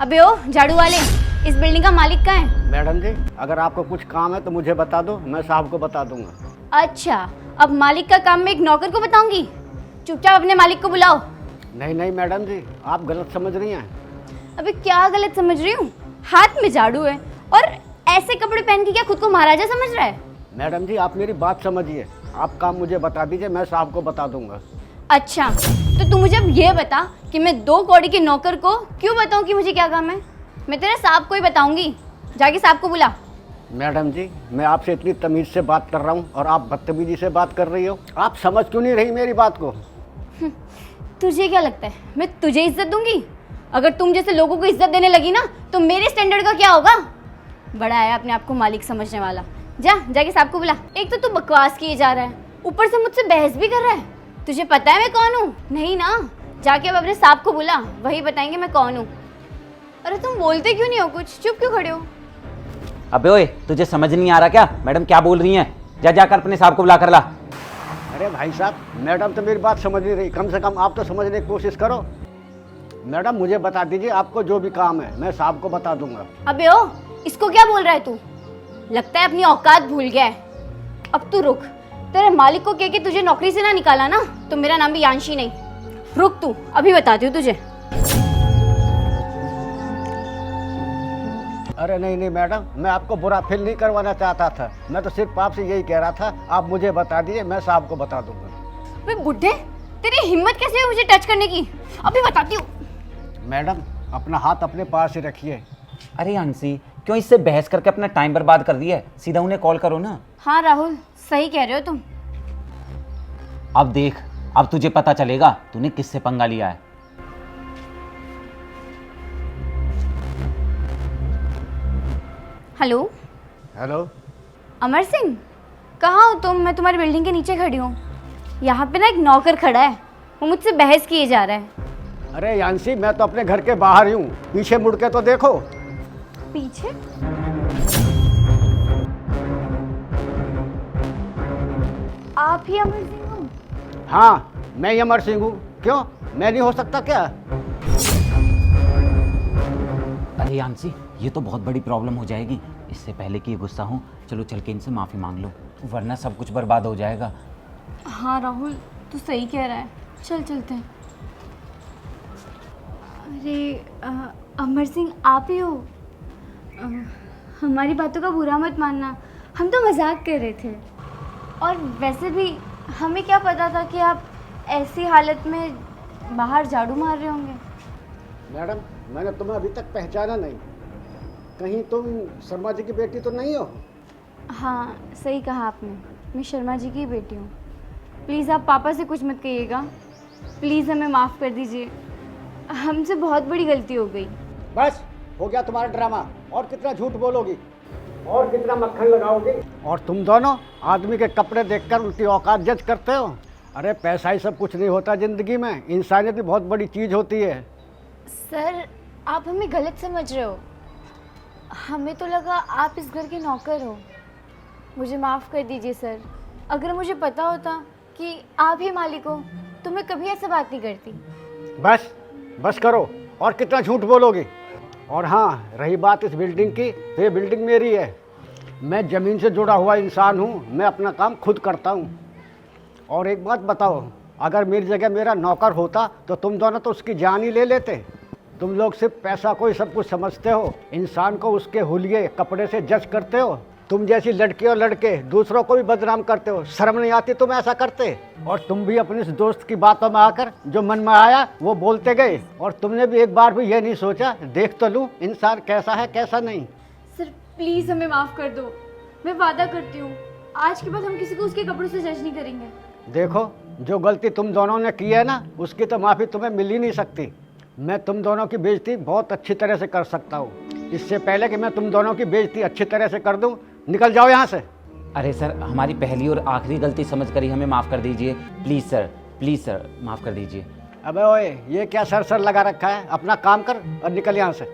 अबे ओ झाड़ू वाले, इस बिल्डिंग का मालिक कहाँ है? मैडम जी, अगर आपको कुछ काम है तो मुझे बता दो, मैं साहब को बता दूंगा। अच्छा, अब मालिक का काम मैं एक नौकर को बताऊंगी? चुपचाप अपने मालिक को बुलाओ। नहीं नहीं मैडम जी, आप गलत समझ रही हैं। अबे क्या गलत समझ रही हूँ? हाथ में झाड़ू है और ऐसे कपड़े पहन के क्या खुद को महाराजा समझ रहा है? मैडम जी, आप मेरी बात समझिए। आप काम मुझे बता दीजिए, मैं साहब को बता दूंगा। अच्छा, तो तू मुझे अब ये बता कि मैं 2 कौड़ी के नौकर को क्यों बताऊं कि मुझे क्या काम है? मैं तेरे साहब को ही बताऊंगी। जाके साहब को बुला। मैडम जी, मैं आपसे इतनी तमीज़ से बात कर रहा हूँ और आप बदतमीजी से बात कर रही हो। आप समझ क्यों नहीं रही मेरी बात को? तुझे क्या लगता है मैं तुझे इज्जत दूंगी? अगर तुम जैसे लोगों को इज्जत देने लगी ना तो मेरे स्टैंडर्ड का क्या होगा? बड़ा है अपने आप को मालिक समझने वाला। जाके साहब को बुला। एक तो तू बकवास किए जा रहा है, ऊपर से मुझसे बहस भी कर रहा है। तुझे पता है मैं कौन हूँ? नहीं ना? जाके अब अपने साहब को बुला, वही बताएंगे मैं कौन हूँ। अरे तुम बोलते क्यों नहीं हो कुछ? चुप क्यों खड़े हो? अबे ओए, तुझे समझ नहीं आ रहा क्या मैडम क्या बोल रही हैं? जाकर अपने साहब को बुला कर ला। अरे भाई साहब, मैडम तो मेरी बात समझ नहीं रही। कम से कम आप तो समझने की कोशिश करो। मैडम मुझे बता दीजिए, आपको जो भी काम है मैं साहब को बता दूंगा। अबे ओ, इसको क्या बोल रहा है तू? लगता है अपनी औकात भूल गया है। अब तू रुक, तेरे मालिक को कह के तुझे नौकरी से ना निकाला ना तो मेरा नाम भी यांशी नहीं। रुक तू, अभी बताती हूँ तुझे। अरे नहीं नहीं मैडम, मैं आपको बुरा फील नहीं करवाना चाहता था। मैं तो सिर्फ आपसे यही कह रहा था, आप मुझे बता दीजिए, मैं साहब को बता दूंगा। वे बुड्ढे, तेरी हिम्मत कैसे है मुझे टच करने की? अभी बताती हूँ। मैडम, अपना हाथ अपने पास ही रखिए। अरे अंशी, क्यों इससे बहस करके अपना टाइम बर्बाद कर दिया है? सीधा उन्हें कॉल करो ना। हाँ राहुल, सही कह रहे हो तुम। अब देख, अब तुझे पता चलेगा तूने किससे पंगा लिया है। हेलो। हेलो। अमर सिंह, कहाँ हो तुम? मैं तुम्हारी बिल्डिंग के नीचे खड़ी हूँ। यहाँ पे ना एक नौकर खड़ा है, वो मुझसे बहस किए जा रहा है। अरे यांशी, मैं तो अपने घर के बाहर ही हूँ, पीछे मुड़ के तो देखो। पीछे? आप ही अमर सिंह हो? हाँ, मैं ही अमर सिंह हूँ। क्यों, मैं नहीं हो सकता क्या? अरे अंशी, ये तो बहुत बड़ी प्रॉब्लम हो जाएगी। इससे पहले कि ये गुस्सा हो, चलो चल के इनसे माफ़ी मांग लो, वरना सब कुछ बर्बाद हो जाएगा। हाँ राहुल, तू सही कह रहा है, चल चलते हैं। अरे अमर सिंह, आप ही हो? हमारी बातों का बुरा मत मानना, हम तो मजाक कर रहे थे। और वैसे भी हमें क्या पता था कि आप ऐसी हालत में बाहर झाड़ू मार रहे होंगे। मैडम, मैंने तुम्हें अभी तक पहचाना नहीं। कहीं तुम शर्मा जी की बेटी तो नहीं हो? हाँ, सही कहा आपने, मैं शर्मा जी की बेटी हूँ। प्लीज़ आप पापा से कुछ मत कहिएगा, प्लीज़ हमें माफ़ कर दीजिए, हमसे बहुत बड़ी गलती हो गई। बस हो गया तुम्हारा ड्रामा। और कितना झूठ बोलोगी और कितना मक्खन लगाओगी? और तुम दोनों आदमी के कपड़े देखकर उनकी औकात जज करते हो। अरे पैसा ही सब कुछ नहीं होता ज़िंदगी में, इंसानियत भी बहुत बड़ी चीज़ होती है। सर, आप हमें गलत समझ रहे हो। हमें तो लगा आप इस घर के नौकर हो। मुझे माफ़ कर दीजिए सर। अगर मुझे पता होता कि आप ही मालिक हो तो मैं कभी ऐसे बात नहीं करती। बस बस करो, और कितना झूठ बोलोगी? और हाँ, रही बात इस बिल्डिंग की, तो ये बिल्डिंग मेरी है। मैं ज़मीन से जुड़ा हुआ इंसान हूँ, मैं अपना काम खुद करता हूँ। और एक बात बताओ, अगर मेरी जगह मेरा नौकर होता तो तुम दोनों तो उसकी जान ही ले लेते। तुम लोग सिर्फ पैसा को ही सब कुछ समझते हो, इंसान को उसके हुलिये कपड़े से जज करते हो। तुम जैसी लड़की और लड़के दूसरों को भी बदनाम करते हो। शर्म नहीं आती तुम ऐसा करते? और तुम भी अपने इस दोस्त की बातों में आकर जो मन में आया वो बोलते गए, और तुमने भी एक बार भी ये नहीं सोचा देख तो लूँ इंसान कैसा है कैसा नहीं। सर प्लीज़ हमें माफ़ कर दो, मैं वादा करती हूँ आज के बाद हम किसी को उसके कपड़ों से जज नहीं करेंगे। देखो, जो गलती तुम दोनों ने की है ना, उसकी तो माफ़ी तुम्हें मिल ही नहीं सकती। मैं तुम दोनों की बेइज्जती बहुत अच्छी तरह से कर सकता हूँ। इससे पहले कि मैं तुम दोनों की बेइज्जती अच्छी तरह से कर दूँ, निकल जाओ यहाँ से। अरे सर, हमारी पहली और आखिरी गलती समझ कर ही हमें माफ़ कर दीजिए, प्लीज़ सर माफ़ कर दीजिए। अबे ओए, ये क्या सर लगा रखा है? अपना काम कर और निकल यहाँ से।